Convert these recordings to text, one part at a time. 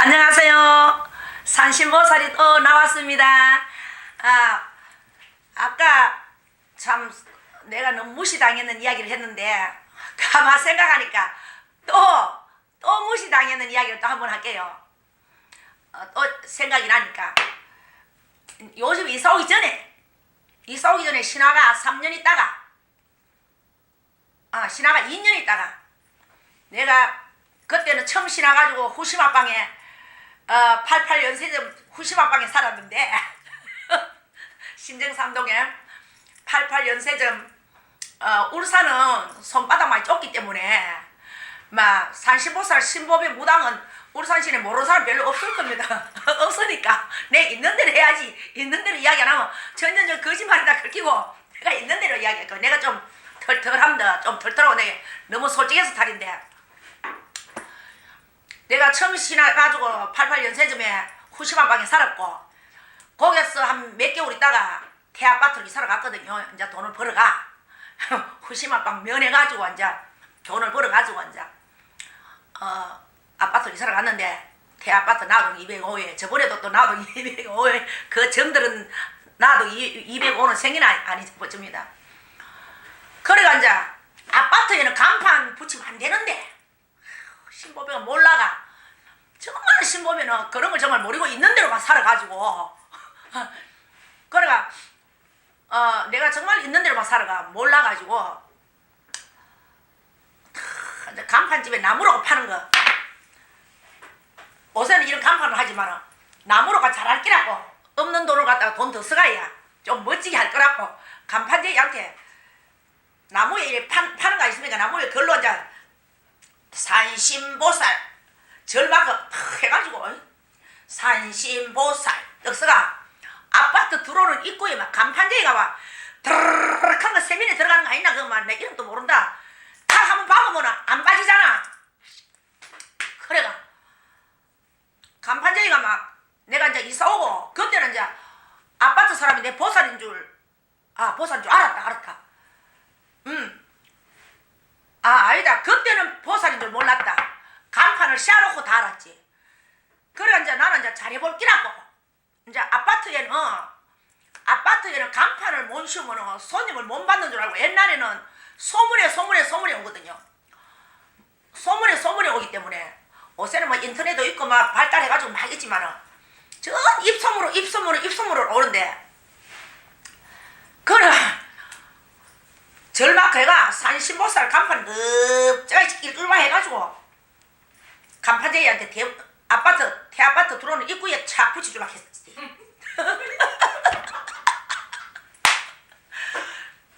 안녕하세요. 산신보살이 또 나왔습니다. 아까 참 내가 너무 무시당했는 이야기를 했는데 가만 생각하니까 또 무시당했는 이야기를 또 한번 할게요. 또 생각이 나니까 요즘 이사 오기 전에 신화가 3년 있다가 신화가 2년 있다가 내가 그때는 처음 신화 가지고 후시마방에 88연세점 후시마방에 살았는데 신정삼동에 88연세점 울산은 손바닥만 좁기 때문에 막 산신보살 신법의 무당은 울산시내 모르는 사람 별로 없을 겁니다. 없으니까 내 있는 대로 해야지. 있는 대로 이야기 안 하면 전전전 거짓말이다 긁히고 내가 있는 대로 이야기할 거야. 내가 좀 털털합니다. 좀 털털하고 내가 너무 솔직해서 탈인데 내가 처음 신화 가지고 88연세점에 후시마방에 살았고 거기서 한 몇 개월 있다가 대아파트로 이사를 갔거든요. 이제 돈을 벌어가 후시마방 면해가지고 이제 돈을 벌어가지고 이제 아파트로 이사를 갔는데 대아파트 나동 205에 저번에도 또 나동 205에 그 정들은 나동 205는 생긴 아니지 줍니다. 그래가 이제 아파트에는 간판 붙이면 안 되는데 신보배가 몰라가 정말 신보배는 그런 걸 정말 모르고 있는 대로만 살아가지고 그래가 내가 정말 있는 대로만 살아가 몰라가지고 이제 간판집에 나무로가 파는 거 요새는 이런 간판을 하지만 나무로가 잘할 끼라고 없는 돈을 갖다가 돈 더 써가야 좀 멋지게 할 거라고 간판제이한테 나무에 이렇게 파는 거 있으니까 나무에 걸로 이제 산신보살 절마크 탁 해가지고 산신보살 떡서가 아파트 들어오는 입구에 막 간판제이가 막 드르륵 한거 세면에 들어가는 거 아니나 그만 내 이름도 모른다. 탁 한번 박으면 안 빠지잖아. 그래가 간판제이가 막 내가 이제 이사 오고 그때는 이제 아파트 사람이 내 보살인 줄 보살인 줄 알았다. 아니다. 그때는 보살인 줄 몰랐다. 간판을 씌워놓고 다 알았지. 그래 이제 나는 이제 잘해볼 끼라고. 이제 아파트에는 간판을 못 씌우면 손님을 못 받는 줄 알고 옛날에는 소문에 오거든요. 소문에 오기 때문에 요새는 뭐 인터넷도 있고 막 발달해가지고 막 있지만은 전 입소문으로 오는데 그래 절마크가 산신보살 간판 넓적이 일끌만 해가지고 간판제이한테 대아파트 들어오는 입구에 착 붙여주라 했었지.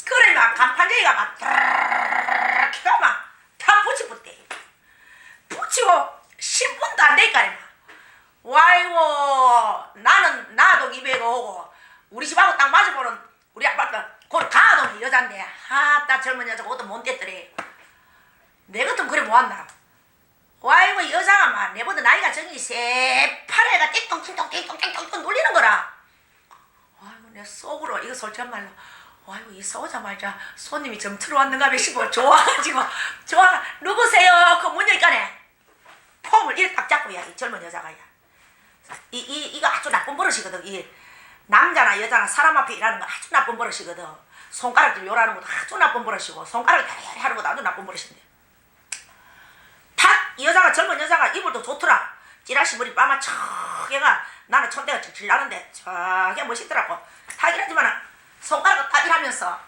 그래 막 간판제이가 막 키가 막 다 붙여붙대. 붙이고 10분도 안 되니까 와이고 나는 나동 205고 우리 집하고 딱 맞아보는 우리 아파트 거기 가동이 여잔데 딱 젊은 여자가 옷도 못 됐더래. 내 같으면 그래 뭐한다. 와이고 여자가 막 내보다 나이가 저기 새파래가 띵똥띵똥 놀리는 거라. 와이고 내 속으로 이거 솔직한 말로 와이고 이사 오자마자 손님이 좀 들어왔는가 싶어 좋아가지고 누구세요? 그 문 열까네 폼을 이렇게 딱 잡고 이 젊은 여자가 이거 아주 나쁜 버릇이거든. 이 남자나 여자나 사람 앞에 일하는 거 아주 나쁜 버릇이거든. 손가락질 요라는 것도 아주 나쁜 버릇이고 손가락 야야야 하는 것도 아주 나쁜 버릇인데 탁 이 여자가 젊은 여자가 이불도 좋더라. 찌라시 머리 빠마 척 얘가 나는 촌대가 질 나는데 저게 멋있더라고. 탁 이러지만 손가락을 딱 일하면서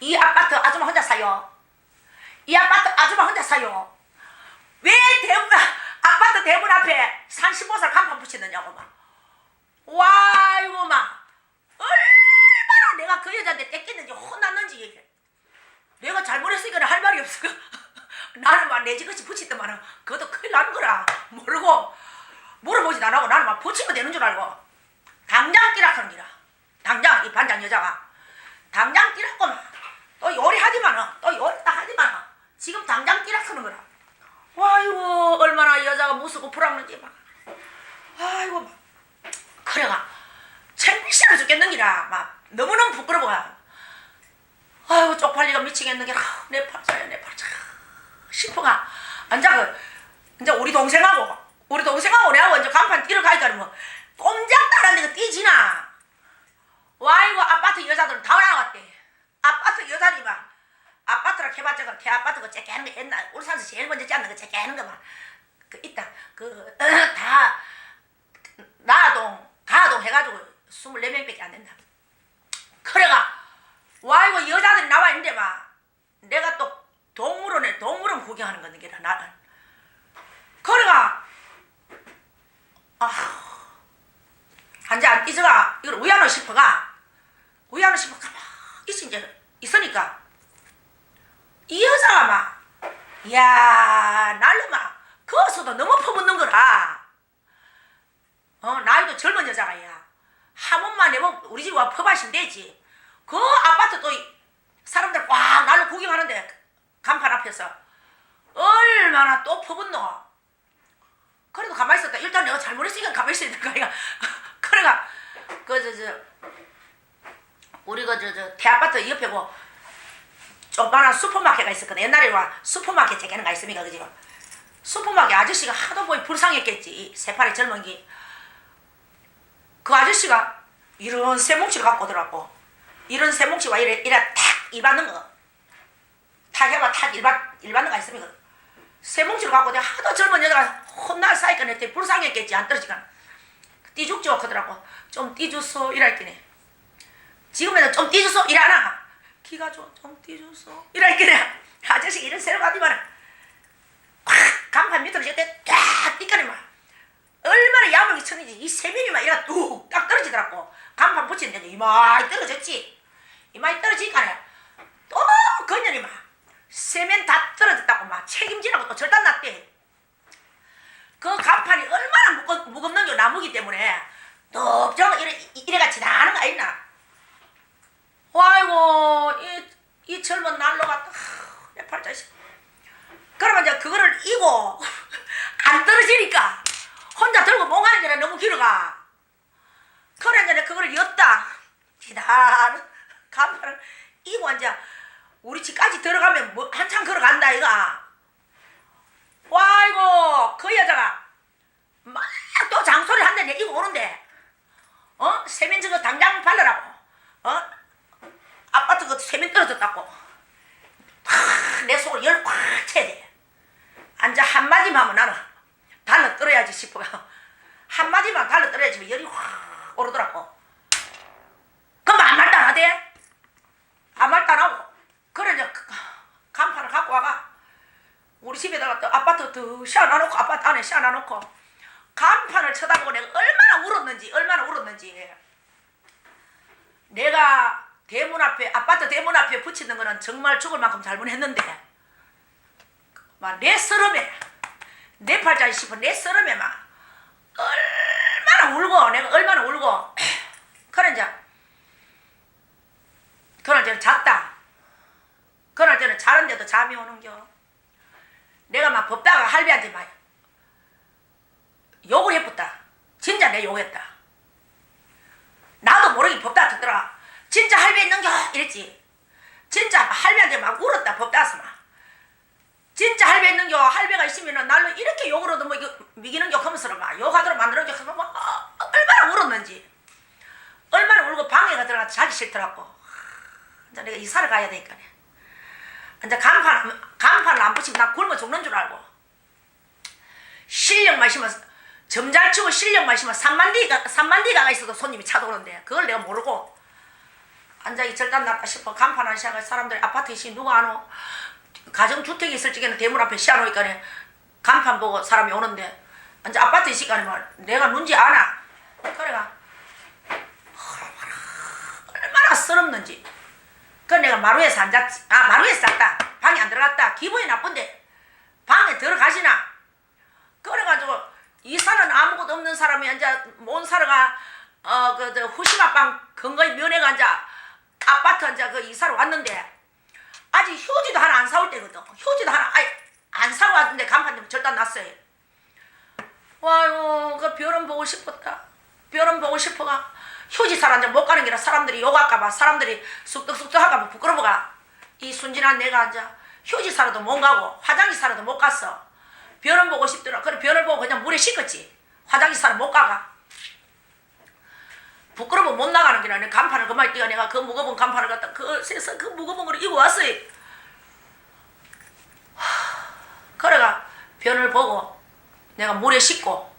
이 아파트 아줌마 혼자 사요. 이 아파트 아줌마 혼자 사요. 왜 아파트 대문 앞에 산신보살 간판 붙이느냐고 막. 와 이거 막 얼마나 내가 그 여자한테 떼끼는지 혼났는지 내가 잘못했으니까 할 말이 없어. 나는 막 내지같이 붙이더만은 그것도 큰일 나는 거라 모르고 물어보지도 안 하고 나는 막 붙이면 되는 줄 알고 당장 뛰라 하는 기라. 당장 이 반장 여자가 당장 뛰라고 막또 요리하지마는 또 요리 딱 하지마는 지금 당장 뛰라 하는 거라. 와이고 얼마나 여자가 무섭고 불안한지 막 아이고 막 그래가 창피시러 죽겠는기라 막 너무너무 부끄러워. 아이고 쪽팔리가 미치겠는기라. 내 팔자야 내 팔자 싶어가 앉아 이제 우리 동생하고 우리 동생하고 내하고 이제 간판 뛰러 가니까 뭐 꼼짝도 안 하는데 뛰지나. 와 이거 아파트 여자들은 다 나왔대. 아파트 여자들이 막 아파트라 해봤자 개 아파트 그 재개하는 거 옛날 울산에서 제일 먼저 짰는 거 재개하는 거만 그 있다 그 다 나동 가동 해가지고 24명밖에 안 된다. 그래가 와 이거 여자들이 나와 있는데 막 내가 또 동물원 구경하는 건데 걔라 나는. 그래가 한자 안 뛰저가 이걸 우야노 싶어가 이제 있으니까 이 여자가 막 이야 날로 막 거기서도 너무 퍼붓는 거라. 나이도 젊은 여자가 야 한 번만 내보면 우리 집 와 퍼마시면 되지. 그 아파트 또 사람들 꽉 날로 구경하는데 간판 앞에서 얼마나 또 퍼붓노. 그래도 가만히 있었다. 일단 내가 잘못했으니까 가만히 있어야 될 거야. 그래가 우리 대아파트 옆에 뭐 조그마한 슈퍼마켓가 있었거든. 옛날에 와 슈퍼마켓 재개는 가 있습니까 그지? 슈퍼마켓 아저씨가 하도 보이 불쌍했겠지. 새파리 젊은 게. 그 아저씨가 이런 쇠뭉치를 갖고 오더라고. 이런 쇠뭉치와 이래 탁 일받는 거. 탁 해봐 탁 일받는 거 있습니까? 쇠뭉치를 갖고 내가 하도 젊은 여자가 혼날 사이까 내 불쌍했겠지. 안 떨어지니까 띠죽죠 하더라고. 좀 띠주소 이랄기네. 지금에는 좀 띠주소 이라나. 기가 좀 띠주소 이랄기네. 아저씨가 이런 새로 가지만은 확 간판 밑으로 저때 딱 띠까니 막 얼마나 야물게 쳤는지 이 세면이 막 이래 뚝딱 떨어지더라고. 간판 붙이는데 이마이 떨어졌지. 이마이 떨어지니까 또 그년이 막 세면 다 떨어졌다고 막 책임지라고 또 절단 났대. 그 간판이 얼마나 무겁는지 나무기 때문에 뚝정 이래같이 다 하는 거 아니나. 아이고 이 젊은 난로가 내 팔자식. 그러면 이제 그거를 이고 안 떨어지니까 혼자 들고 몽하는 게 너무 길어가. 그래 이제 그거를 였다. 기다려 간판을 이고 이제 우리 집까지 들어가면 뭐 한참 걸어간다 이가. 아이고 그 여자가 막 또 장소리 한대 내 이거 오는데 세면 저거 당장 발라라고. 아파트 그 세면 떨어졌다고. 내 속을 열 꽉 채야 돼. 앉아 한마디만 하면 나는 달러 떨어야지 싶어. 한마디만 달러 떨어야지 열이 확 오르더라고. 그럼 아무 말도 안 하대. 아무 말도 안 하고. 그래 이제 간판을 갖고 와가 우리 집에다가 또 아파트 더 씌워놔놓고 아파트 안에 씌워놔놓고 간판을 쳐다보고 내가 얼마나 울었는지. 내가 대문 앞에 아파트 대문 앞에 붙이는 거는 정말 죽을 만큼 잘못했는데 막 내 서름에 내 팔자리 싶어 내 서름에 막 얼마나 울고 내가 얼마나 울고. 그래 이제 그날 저는 잤다. 그날 저는 자는데도 잠이 오는겨. 내가 막 법다가 할배한테 막 욕을 해봤다. 진짜 내 욕했다. 나도 모르게 법다 듣더라. 진짜 할배 있는겨 이랬지. 진짜 할배한테 막 울었다. 법다서 막 진짜 할배 있는겨. 할배가 있으면은 날로 이렇게 욕을 얻어 뭐 미기는겨 하면서 막 욕하도록 만들어줘 하면 막 얼마나 울었는지. 얼마나 울고 방에가 들어가서 자기 싫더라고. 이제 내가 이사를 가야 되니까 이제 간판을 안 붙이면 나 굶어 죽는 줄 알고 실력 마시면 점잘 치고 실력 마시면 3만디가 있어도 손님이 찾아오는데 그걸 내가 모르고 앉아 이 절단 났다 싶어. 간판 안 씌워가 사람들이 아파트에 씨 누가 안 오? 가정주택이 있을 적에는 대문 앞에 씌워놓으니까 간판 보고 사람이 오는데 이제 아파트에 있으니까 내가 눈지 않아. 그래가 얼마나 서럽는지. 그래 내가 마루에서 앉았지. 마루에서 잤다. 방에 안 들어갔다. 기분이 나쁜데 방에 들어가시나. 그래가지고 이사는 아무것도 없는 사람이 이제 몬사르가 후시마빵 근거에 면회가 이제 아파트 이제 그 이사를 왔는데 아직 휴지도 하나 안 사올 때거든. 휴지도 하나 안 사고 왔는데 간판 좀 절단 났어요. 와요 그 별은 보고 싶었다. 별은 보고 싶어가 휴지 사러 이제 못 가는 게라 사람들이 욕할까봐 사람들이 쑥덕쑥덕 할까봐 부끄러워가 이 순진한 내가 이제 휴지 사러도 못 가고 화장지 사러도 못 갔어. 별은 보고 싶더라. 그래 별을 보고 그냥 물에 씻었지. 기라. 내 간판을 그만 띄가 내가 그 무거운 간판을 갖다 그 세상 그 무거운 걸 이고 왔어요. 그래가 변을 보고 내가 물에 씻고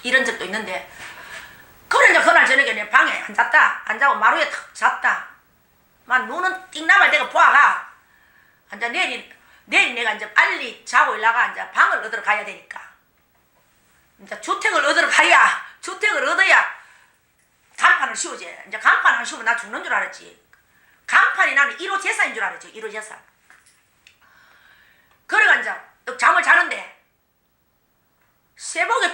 이런 적도 있는데, 그래 이제 그날 저녁에 내 방에 앉았다. 앉아고 마루에 탁 잤다. 막 눈은 띵나발 내가 보아가 이제 내일 내가 이제 빨리 자고 일나가 이제 방을 얻으러 가야 되니까, 이제 주택을 얻어야 간판을 씌우지. 이제 간판을 씌우면 나 죽는 줄 알았지. 간판이 나는 1호 재산인 줄 알았지. 1호 재산. 그래가 이제 잠을 자는데 새벽에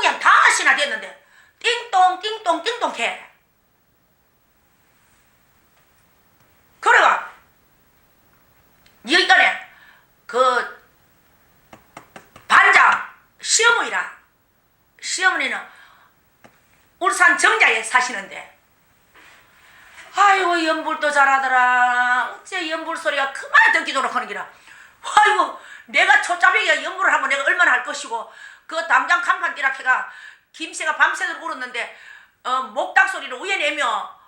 한 5시나 됐는데 띵동 띵동 띵동 해. 그래가 여기까지 그 반장 시어머니는 울산 정자에 사시는데, 아이고 연불도 잘하더라. 어째 연불 소리가 그만 듣기도록 하는 기라. 아이고 내가 초짜배기가 연불을 하면 내가 얼마나 할 것이고, 그 담장 간판 띠락해가 김새가 밤새도록 울었는데 목닥 소리를 위에 내며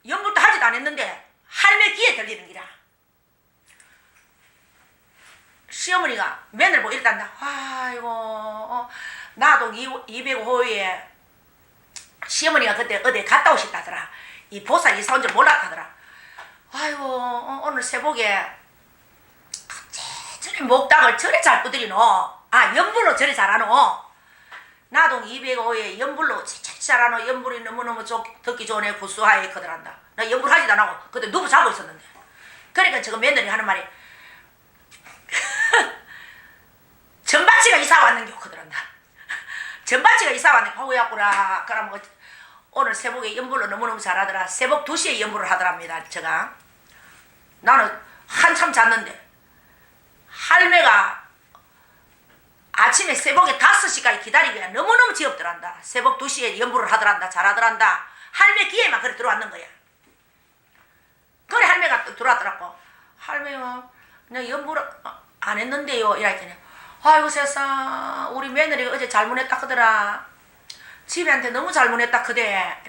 연불도 하지도 않았는데 할매 귀에 들리는 기라. 시어머니가 맨을 보고 이랬단다. 아이고 나도 205호에 시어머니가 그때 어디 갔다 오셨다더라. 이 보사 이사 온 줄 몰랐다더라. 아이고 오늘 새벽에 저리 목닥을 저리 잘 두드리노. 연불로 저리 잘하노. 나동 205에 연불로 저리 잘하노. 연불이 너무너무 듣기 좋으네. 구수하게 그들한다. 나 연불 하지도 않고 그때 누구 자고 있었는데. 그러니까 지금 며느리 하는 말이 전바치가 이사 왔는겨 그들한다. 전바치가 이사 왔는겨. 허우야꾸라. 그러면 오늘 새벽에 연불로 너무너무 잘하더라. 새벽 2시에 연불을 하더랍니다. 제가 나는 한참 잤는데 할매가 아침에 새벽에 5시까지 기다리기가 너무너무 지겹더란다. 새벽 2시에 연불을 하더란다. 잘하더란다. 할매 귀에만 그래 들어왔는 거야. 그래 할매가 또 들어왔더라고. 할매요 내가 연불 안 했는데요 이랬더니, 아이고 세상 우리 며느리가 어제 잘못했다 그더라. 집에한테 너무 잘못했다 그대.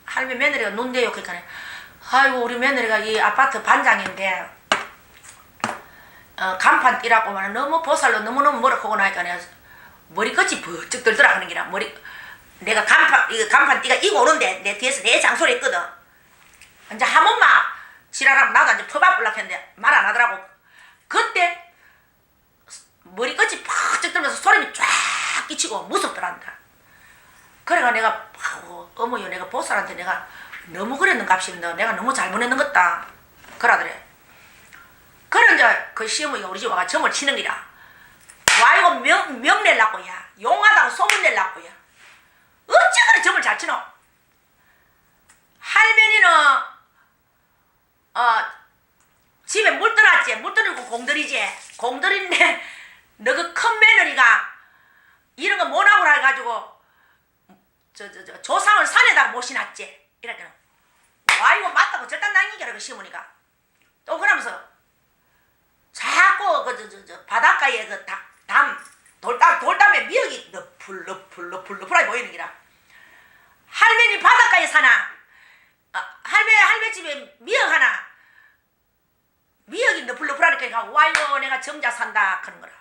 할매 며느리가 눈대요. 그러니까 아이고 우리 며느리가 이 아파트 반장인데 간판 띠라고 말 너무 보살로 너무너무 뭐라고 나니까 내가 머리끝이 번쩍 들더라 하는 기라. 내가 간판 띠가 이고 오는데 내 뒤에서 내 장소리 했거든. 이제 한 번만 지랄하면 나도 이제 퍼바불락 했는데 말 안 하더라고. 그때 머리끝이 퍽쩍 들면서 소름이 쫙 끼치고 무섭더란다. 그래가 내가 어머요 내가 보살한테 내가 너무 그랬는가 싶는데 내가 너무 잘못했는 것다 그러더래. 그래 이제 그 시어머니가 우리 집 와가 점을 치는 기라. 와 이거 명 낼라고 야 용하다고 소문 낼라고 야 어째 그래 점을 잘 치노. 할머니는 집에 물 떠났지. 물 떠들고 공들이지. 공들인데 너 그 큰 며느리가 이런 거 못하고 해가지고 조상을 산에다가 모시놨지. 이랬더니 와 이거 맞다고 절단 남기기라 그 시어머니가. 또 그러면서 자꾸 바닷가에 그 돌담에 미역이 너풀너풀하게 보이는 기라. 할머니 바닷가에 사나? 할매 집에 미역 하나? 미역이 너풀너풀하니까 와 이거 내가 정자 산다 하는 거라.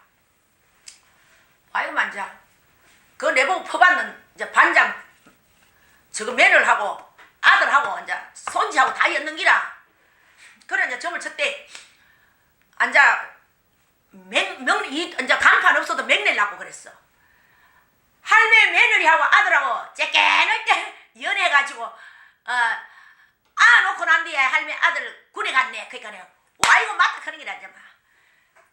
와 이거 만자 그거 내보고 퍼받는 이제 반장 저거 며느리하고 아들하고 이제 손지하고 다 였는 기라. 그래 이제 점을 쳤대. 앉아 이제 간판 없어도 맹내려고 그랬어. 할매 며느리하고 아들하고 째깨놀 때 연애해가지고 놓고 난 뒤에 할매 아들 군에 갔네. 그러니까 내가 와 이거 맞다 그런 게라. 이제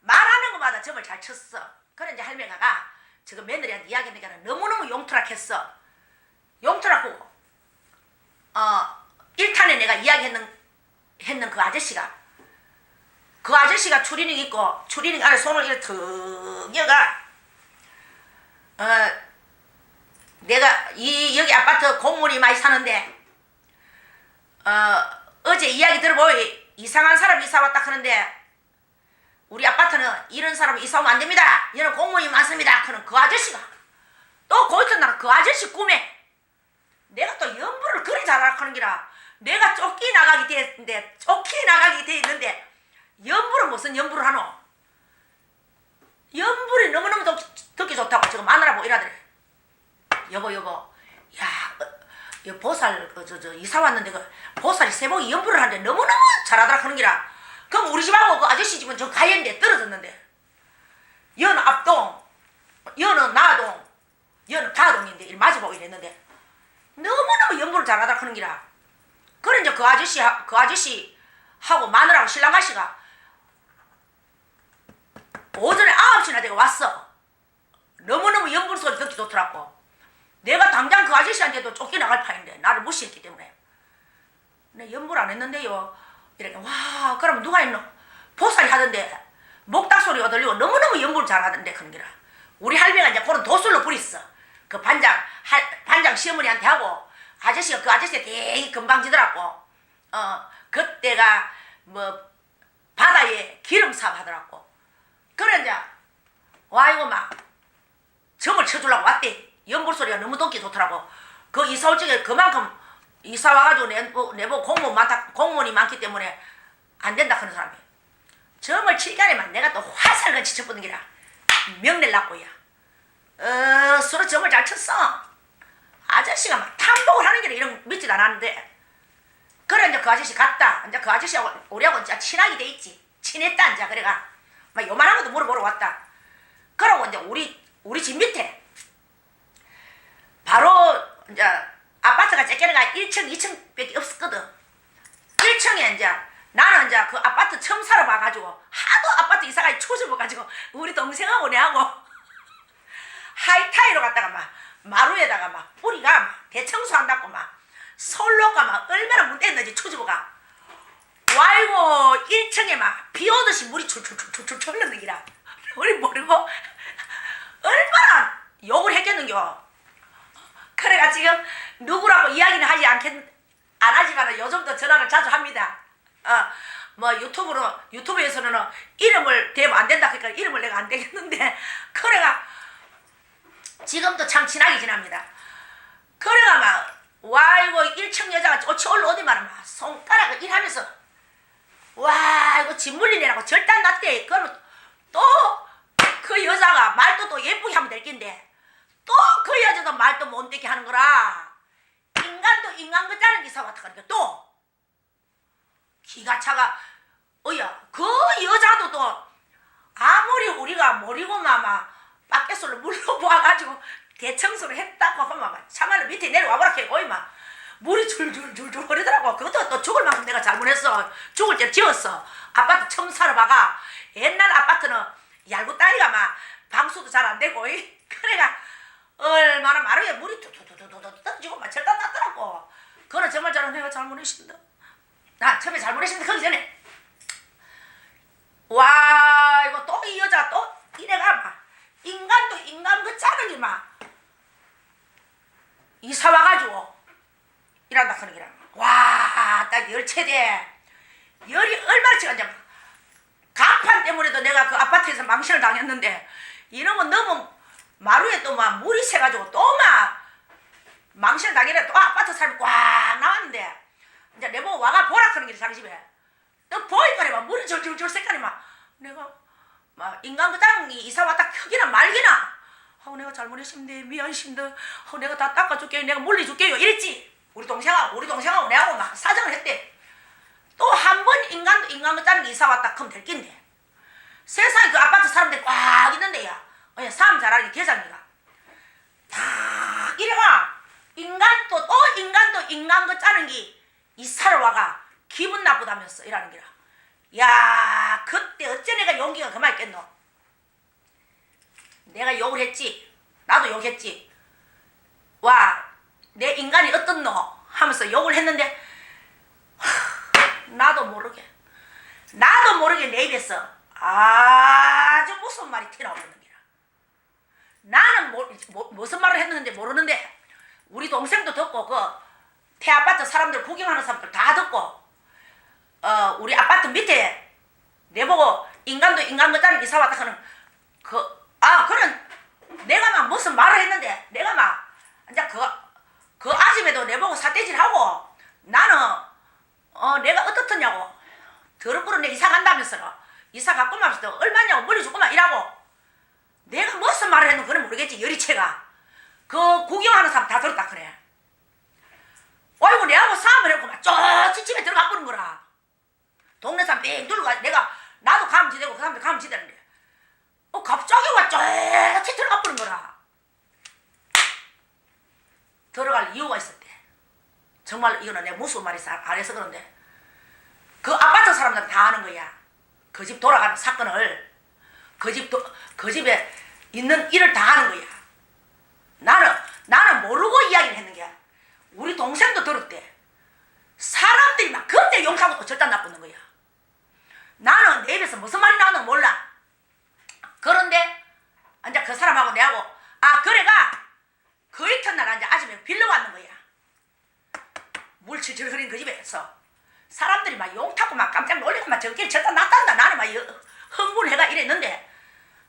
말하는 것마다 점을 잘 쳤어. 그래 이제 할매가 저거 며느리한테 이야기하니까 너무너무 용투락했어. 용투락하고 1탄에 내가 이야기했는 그 아저씨가 추리닝 입고 추리닝 안에 손을 이렇게 턱 여가 내가 여기 아파트 공무원이 많이 사는데 어제 이야기 들어보이 이상한 사람 이사 왔다 하는데 우리 아파트는 이런 사람 이사 오면 안 됩니다. 이런 공무원이 많습니다. 그는 그 아저씨가 또 그 이튿날 그 아저씨 꿈에 내가 또 연부를 그리 잘하라 하는 기라. 내가 쫓겨나가게 돼 있는데 연부를 무슨 연부를 하노? 연불이 너무너무 듣기 좋다고 지금 마누라보고 이러더래. 여보 야 보살 이사 왔는데 그 보살이 세복이 연불을 하는데 너무너무 잘하더라 하는 기라. 그럼 우리 집하고 그 아저씨 집은 저 가연데 떨어졌는데 여는 앞동 여는 나동 여는 가동인데 일 마주보고 이랬는데 너무너무 연불을 잘하더라 하는 기라. 그래 이제 그 아저씨하고 마누라하고 신랑 아씨가 오전에 9시나 되고 왔어. 너무너무 연불 소리 듣기 좋더라고. 내가 당장 그 아저씨한테도 쫓겨나갈 판인데 나를 무시했기 때문에 내 연불 안 했는데요. 이렇게 와 그러면 누가 있노? 보살이 하던데 목닥 소리가 들리고 너무너무 연불 잘하던데 그런 기라. 우리 할매가 이제 그런 도술로 부렸어. 그 반장 시어머니한테 하고 아저씨가 그 아저씨가 되게 금방지더라고. 그때가 뭐 바다에 기름사업 하더라고. 그래 이제 와 이거 막 점을 쳐주려고 왔대. 연불 소리가 너무 듣기 좋더라고. 그 이사 올 적에 그만큼 이사 와가지고 내보고 공무원이 많기 때문에 안 된다 하는 사람이 점을 칠간에만 내가 또 화살같이 쳤거든 기라. 명내려고야. 서로 점을 잘 쳤어. 아저씨가 막 탐복을 하는 게 이런 거 믿지도 않았는데 그래 이제 그 아저씨 갔다. 이제 그 아저씨하고 우리하고 진짜 친하게 돼 있지. 친했다 이제 그래가 막 요만한 것도 물어보러 왔다. 그러고 이제 우리 집 밑에 바로 이제 아파트가 째끼니까 1층 2층밖에 없었거든. 1층에 이제 나는 이제 그 아파트 처음 살아봐가지고 하도 아파트 이사가기 초집어가지고 우리 동생하고 내하고 하이타이로 갔다가 막 마루에다가 막 뿌리가 막 대청소한다고 막 솔로가 막 얼마나 문대는지 초집어가. 와이고 1층에 막 비 오듯이 물이 출출출출출 흘러는 기라. 우리 모르고 얼마나 욕을 했겠는겨. 그래가 지금 누구라고 이야기는 안 하지만 요즘도 전화를 자주 합니다. 뭐 유튜브에서는 이름을 대면 안 된다 그러니까 이름을 내가 안 되겠는데 그래가 지금도 참 친하게 지납니다. 그래가 막 와 이거 1층 여자가 어찌 올라오더만 막 손가락을 일하면서 와 이거 집 물리내라고 절단 났대. 그러면 또 그 여자가 말도 또 예쁘게 하면 될 낀데 또 그 여자도 말도 못 되게 하는 거라. 인간도 인간 같다는 기사 같아. 그러니까 또 기가 차가 그 여자도 또 아무리 우리가 모르고만 막 밖에서 물러보아가지고 대청소를 했다고 하면 참말로 밑에 내려와보라 해고 막 물이 줄줄줄줄 흐르더라고. 그것도 또 죽을 만큼 내가 잘못했어. 죽을 때 지었어. 아파트 처음 살아봐가 옛날 아파트는 얄구 따위가 막 방수도 잘 안 되고 그래가 얼마나 마루에 물이 툭툭툭툭 떨어지고 막 절단 났더라고. 그거는 정말 내가 잘못했습니다. 나 처음에 잘못했습니다. 거기 전에 와 이거 또 이 여자 또 이래가 막 인간도 인간 그 짜르니 막 이사 와가지고 일한다 하는 기라. 와 딱 열체대 열이 얼마나 치간지 간판 때문에도 내가 그 아파트에서 망신을 당했는데 이놈은 너무 마루에 또 막 물이 새가지고 또 막 망신을 당했는데 또 아파트 사람이 꽉 나왔는데 이제 내보고 와가 보라 하는 게 장집에 또 보니까 막 물이 줄줄줄 새까니 막 내가 막 인간 그 땅이 이사 왔다 크기나 말기나 하고 내가 잘못했습니다. 미안했습니다. 내가 다 닦아줄게요. 내가 물리줄게요. 이랬지. 우리 동생하고 내하고 막 사정을 했대. 또 한 번 인간도 인간 그 땅이 이사 왔다 하면 될 낀데 세상에 그 아파트 사람들이 꽉 있는데야 사람 잘하는 계장이가 다 이래가 인간도 또 인간도 인간 그 짜는 게 이사를 와가 기분 나쁘다면서 이라는 기라. 야 그때 어째 내가 용기가 그만 있겠노. 내가 욕을 했지. 나도 욕했지. 와 내 인간이 어떻노 하면서 욕을 했는데 나도 모르게 내 입에서 아주 무슨 말이 튀어나오는 기라. 나는 무슨 말을 했는지 모르는데 우리 동생도 듣고 그 태아파트 사람들 구경하는 사람들 다 듣고 우리 아파트 밑에 내보고 인간도 인간 같다는 이사 왔다 하는 그는 내가 막 무슨 말을 했는데 내가 막 이제 그 아줌에도 모르겠지. 여리채가 그 구경하는 사람 다 들었다 그래. 아이고 내하고 싸움을 했고 막 쪼치 집에 들어가 버린 거라. 동네 사람 뺑 돌고 내가 나도 가면 지대고 그 사람도 가면 지대는데 갑자기 와 쪼치 들어가 버린 거라. 들어갈 이유가 있었대. 정말 이거는 내가 무슨 말이 안 해서 그런데 그 아파트 사람들은 다 아는 거야. 그 집 돌아가는 사건을 그 집에 있는 일을 다 아는 거야. 나는 모르고 이야기를 했는 거야. 우리 동생도 들었대. 사람들이 막 그때 욕하고 또 절단 나쁘는 거야. 나는 내 입에서 무슨 말이 나오는 몰라. 그런데 이제 그 사람하고 내하고 그래가 그 이튿날 이제 아침에 빌려 왔는 거야. 물 질질 흐린 그 집에서 사람들이 막 욕하고 막 깜짝 놀리고 막 저길 절단 났단다. 나는 막 흥분해가 이랬는데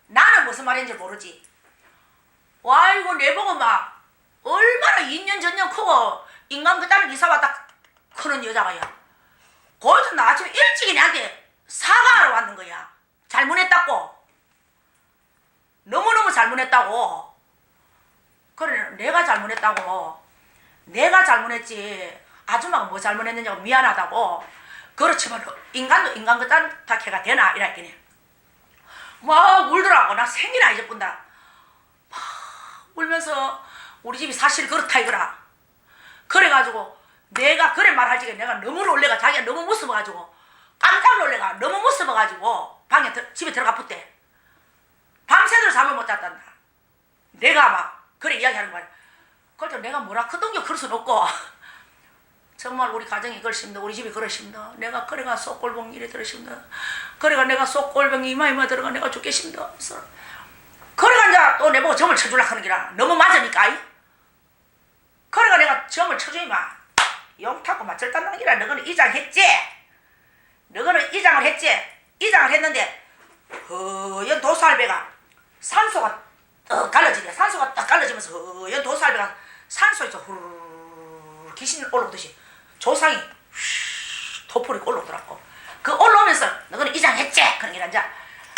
나는 무슨 말인지 모르지. 와이고 내보고 막 얼마나 2년 전년 크고 인간 그따는 이사 왔다 크는 여자가야. 거기서 나 아침에 일찍이 내한테 사과하러 왔는 거야. 잘못했다고. 너무너무 잘못했다고. 그래 내가 잘못했다고. 내가 잘못했지. 아줌마가 뭐 잘못했느냐고 미안하다고. 그렇지만 인간도 인간 그딴 다케가 되나 이랬더니 막 울더라고. 나 생이나 잊어본다. 막 울면서 우리 집이 사실 그렇다 이거라. 그래가지고 내가 그래 말할 적에 내가 너무 놀래가 자기가 너무 무서워가지고 깜짝 놀래가 너무 무서워가지고 집에 들어가 붙대. 밤새도록 잠을 못 잤단다. 내가 막 그래 이야기하는 거야. 그래도 내가 뭐라 크던겨 그럴 순 없고 정말 우리 가정이 그러십니다. 우리 집이 그러십니다. 내가 그래가 속골병 일이 들으십니다. 그래가 내가 속골병이 이마 들어가 내가 죽겠습니다. 그래가 이제 또 내보고 점을 쳐주려고 하는 기라. 너무 맞으니까. 그래가 내가 점을 쳐주니만 영타고 막 절단나는 기라. 너는 이장했지? 너는 이장을 했지? 이장을 했는데 허연 도살배가 산소가 떡 갈라지네. 산소가 딱 갈라지면서 허연 도살배가 산소에서 후루룩 귀신 올라오듯이 조상이 도포리 올라오더라고. 그 올라오면서 너는 이장했지? 그런 게 이제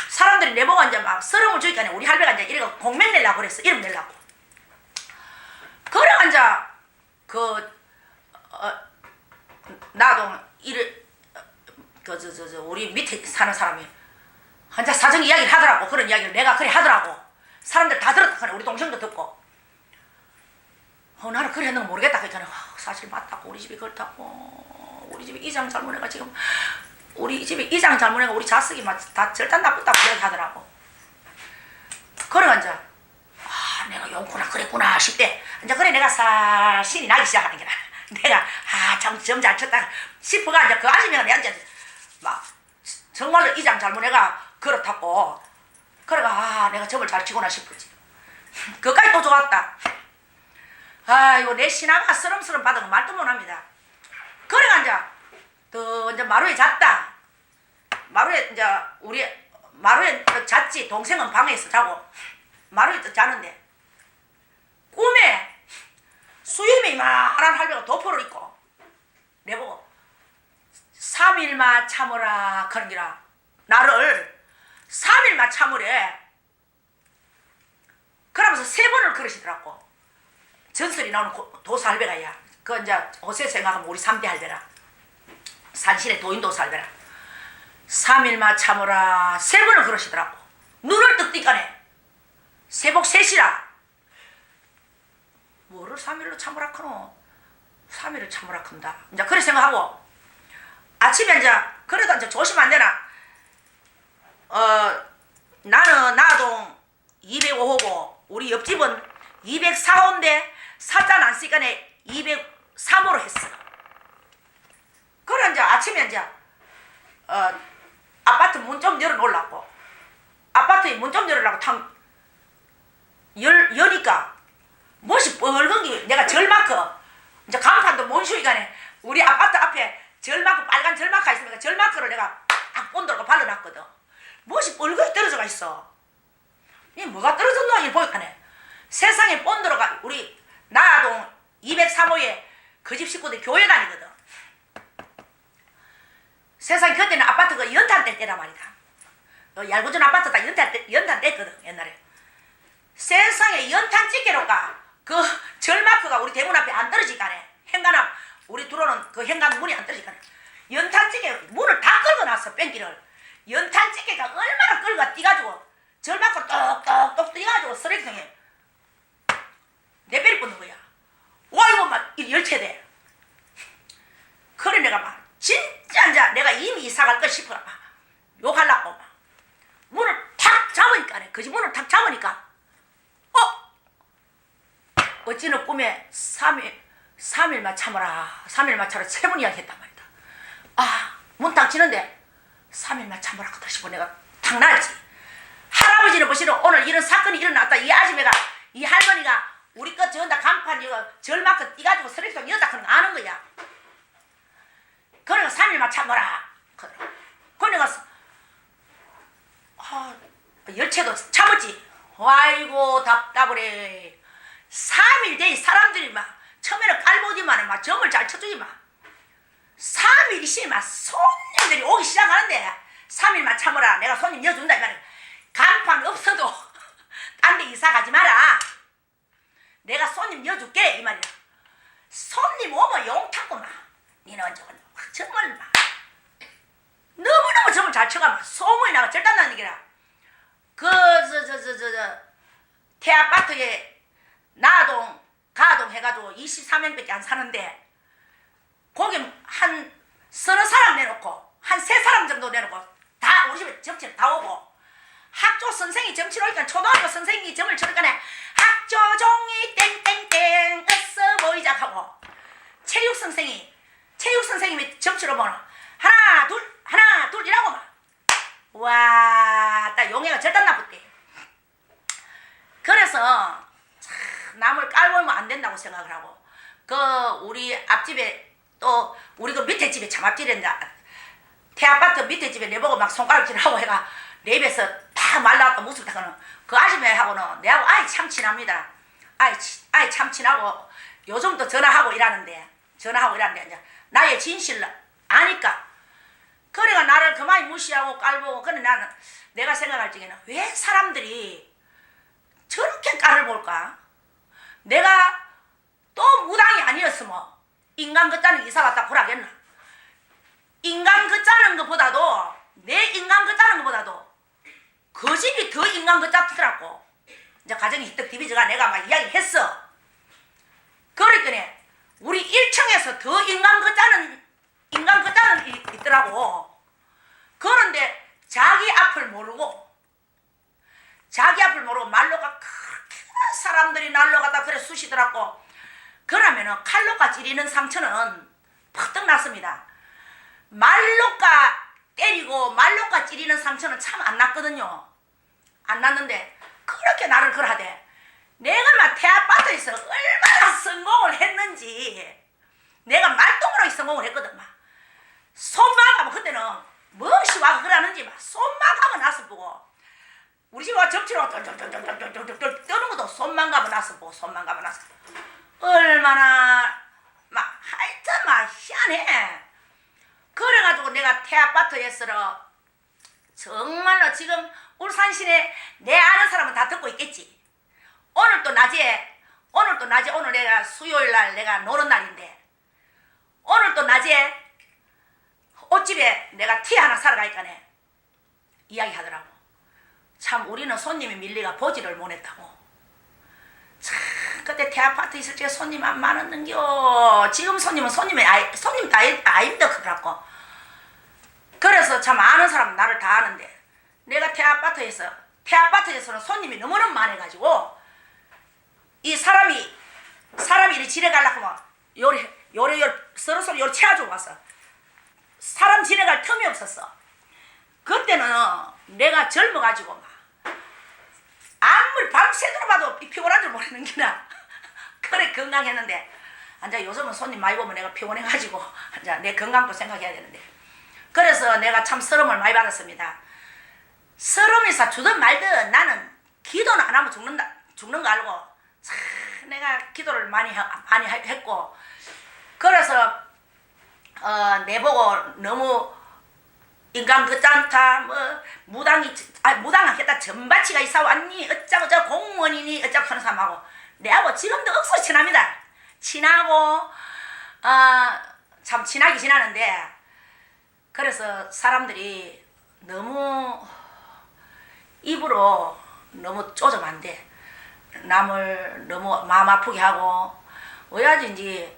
사람들이 내보고 이제 막 서름을 주니까 우리 할배가 이제 이래가 공명 내려고 그랬어. 이름 내려고. 그래 이제 나도 우리 밑에 사는 사람이 한자 사정 이야기를 하더라고. 그런 이야기를 내가 그래 하더라고. 사람들 다 들었다 그래. 우리 동생도 듣고. 나는 그래 했는 거 모르겠다. 그랬잖아. 사실 맞다고. 우리 집이 그렇다고. 우리 집이 이장 잘못해가 지금 우리 집이 이장 잘못해가 우리 자식이 막 다 절단 나쁘다고 그렇게 하더라고. 그래 이제 내가 용구나 그랬구나 싶대. 이제 그래 내가 신이 나기 시작하는 게라. 내가 참 점 잘 쳤다 싶어가 이제 그 아줌마가 내한테 막 정말로 이장 잘못해가 그렇다고. 그래가 내가 점을 잘 치구나 싶었지. 그까지 또 좋았다. 이거 내 신하가 쓰름쓰름 받은 거 말도 못합니다. 그래가 이제 마루에 잤다. 마루에 이제 우리 마루에 잤지. 동생은 방에서 자고 마루에 자는데 꿈에 수염이 이만한 할배가 도포를 입고 내보고 3일만 참으라 그런 기라. 나를 3일만 참으래. 그러면서 3번을 그러시더라고. 전설이 나오는 도사 할배가야. 그 이제 호세 생각하면 우리 3대 할배라. 산신의 도인도사 할배라. 3일만 참으라 3번을 그러시더라고. 눈을 뜨 뜨니까네 새복 셋이라. 뭐를 3일로 참으라 크노. 3일을 참으라 큰다. 이제 그래 생각하고 아침에 이제 그래도 이제 조심 안 되나. 나는 나동 205호고 우리 옆집은 204호인데 사자는 안 쓰니까 203호로 했어. 그래 이제 아침에 이제 아파트 문 좀 열어놓으려고. 아파트에 문 좀 열으려고 여니까 못이 뻘건 게 내가 절마크 이제 간판도 못 쉬기간에 우리 아파트 앞에 절마크 빨간 절마크가 있으니까 절마크를 내가 딱 본드로 발라놨거든. 못이 뻘건 떨어져가 있어. 이 뭐가 떨어졌노 이 보니까네 세상에 본드로가 우리 나동 203호에 그 집 식구들 교회 다니거든. 세상에 그때는 아파트가 연탄 뗄 때란 말이다. 얄구전 아파트 다 연탄 뗐거든 옛날에. 세상에 연탄집게로가 그 절마크가 우리 대문 앞에 안 떨어지가네. 현관앞 우리 들어오는 그 현관 문이 안 떨어지가네. 연탄집게 문을 다 긁어놨어. 뺑기를. 연탄집게가 얼마나 긁어 뛰가지고 절마크로 똑똑똑 뛰가지고 쓰레기통에 내빼리 꽂는 거야. 와 이거 막 열체돼. 그래 내가 막 진짜 이제 내가 이미 이사 갈 거 싶어 막 욕하려고 막 문을 탁 잡으니까 그지 문을 탁 잡으니까 어찌는 꿈에 3일만 참아라 3일만 참아라 3번 이야기했단 말이다. 문 딱 치는데 3일만 참아라 그다 싶어 내가 탁 날지. 할아버지는 보시는 오늘 이런 사건이 일어났다. 이 아줌매가 이 할머니가 우리 거 저다 간판 이거 절마크 띄가지고 쓰레기통 여다 그런 거 아는 거야. 그러니까 3일만 참아라. 그러니까 열채도 참았지. 아이고 답답해. 3일 뒤에 사람들이 막 처음에는 깔보지만 막 점을 잘 쳐주지만 3일 있으면 손님들이 오기 시작하는데 3일만 참아라. 내가 손님 여준다 이 말이야. 간판 없어도 딴 데 이사 가지 마라. 내가 손님 여줄게 이 말이야. 손님 오면 용타고 막 니는 정말 막 너무너무 점을 잘 쳐가 막 소문이 나가 절단 나는 얘기라. 대아파트에 나동 가동 해가지고 23명밖에 안 사는데 거기 한 서너 사람 내놓고 한 3사람 정도 내놓고 다 우리 집에 점치러 다 오고 학교 선생이 점치러 오니까 초등학교 선생이 점을 쳐니까 학교 종이 땡땡땡 어서 모이자 하고 체육 선생님이 점치러 보는 하나 둘 이라고 막 와 딱 용해가 절단 나쁘대. 그래서 남을 깔보면 안 된다고 생각을 하고 그 우리 앞집에 또 우리 그 밑에 집에 참 앞집인다 대아파트 밑에 집에 내보고 막 손가락질하고 해가 내 입에서 다 말라왔다 무슨 다가는 그 아줌매하고는 내하고 아이 참 친합니다. 아이 참 친하고 요즘도 전화하고 일하는데 이제 나의 진실을 아니까 그래가 나를 그만이 무시하고 깔보고 그래 나는 내가 생각할 적에는 왜 사람들이 저렇게 깔을 볼까? 내가 또 무당이 아니었으면 인간 그 짜는 이사 갔다 보라겠나? 인간 그 짜는 것보다도 내 인간 그 짜는 것보다도 그 집이 더 인간 그 짜더라고. 이제 가정이 히떡 디비즈가 내가 막 이야기했어. 그러니까 우리 1층에서 더 인간 그 짜는 있더라고. 그런데 자기 앞을 모르고 말로가 그렇게 사람들이 날로가다 그래 쑤시더라고. 그러면은 칼로가 찌리는 상처는 퍽떡 났습니다. 말로가 때리고 말로가 찌리는 상처는 참 안 났거든요. 안 났는데 그렇게 나를 그러하대. 내가 막 대아파트에서 얼마나 성공을 했는지 내가 말똥으로 성공을 했거든. 막 손마가면 그때는 무엇이 와 그러는지 막 손마가면 나서 보고 우리 집 와 접치러 떠는 것도 손만 가면 나서 보고 얼마나 막 하여튼 막 희한해. 그래가지고 내가 대아파트에서 정말로 지금 울산 시내 내 아는 사람은 다 듣고 있겠지. 오늘 내가 수요일 날 내가 노는 날인데 오늘 또 낮에 옷집에 내가 티 하나 사러 가니까네 이야기 하더라고. 참 우리는 손님이 밀리가 보지를 못했다고. 참 그때 대아파트 있을 때 손님 안 많았는겨. 지금 손님 다 아임도 그러고. 그래서 참 아는 사람은 나를 다 아는데 내가 대아파트에서는 손님이 너무너무 많아가지고 이 사람이 이리 지내가려고 하면 요래 서로 요래 채워주고 왔어. 사람 지내갈 틈이 없었어. 그때는 내가 젊어가지고 막 아무리 밤새도록 봐도 피곤한 줄 모르는 게나 그래 건강했는데 이제 요즘은 손님 많이 보면 내가 피곤해가지고 이제 내 건강도 생각해야 되는데 그래서 내가 참 서름을 많이 받았습니다. 서름에서 주든 말든 나는 기도는 안 하면 죽는 거 알고 참 내가 기도를 많이 했고 그래서 내보고 너무 인간 그짠다 무당 않겠다 전바치가 이사 왔니 어쩌고 저 공무원이니 언니 어쩌고 하는 사람하고 내하고 지금도 억수로 친합니다. 친하고 참 친하게 지나는데 그래서 사람들이 너무 입으로 너무 쪼으면 안 돼. 남을 너무 마음 아프게 하고 왜야지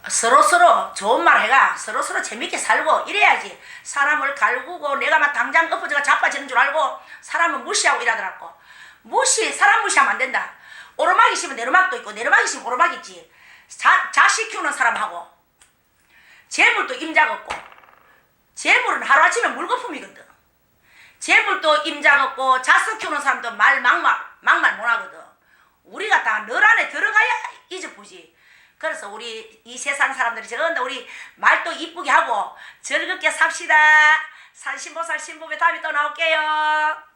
서로서로 좋은 말 해가 서로서로 재밌게 살고 이래야지. 사람을 갈구고 내가 막 당장 엎어져가 자빠지는 줄 알고 사람을 무시하고 이러더라고. 사람 무시하면 안 된다. 오르막이 있으면 내리막도 있고 내리막이 있으면 오르막이 있지. 자식 키우는 사람하고 재물도 임자가 없고 재물은 하루아침에 물거품이거든. 재물도 임자가 없고 자식 키우는 사람도 말 막말 못하거든. 우리가 다 늘 안에 들어가야 잊어보지. 그래서 우리 이 세상 사람들이 전부 우리 말도 이쁘게 하고 즐겁게 삽시다. 산신보살 신부배 다음에 또 나올게요.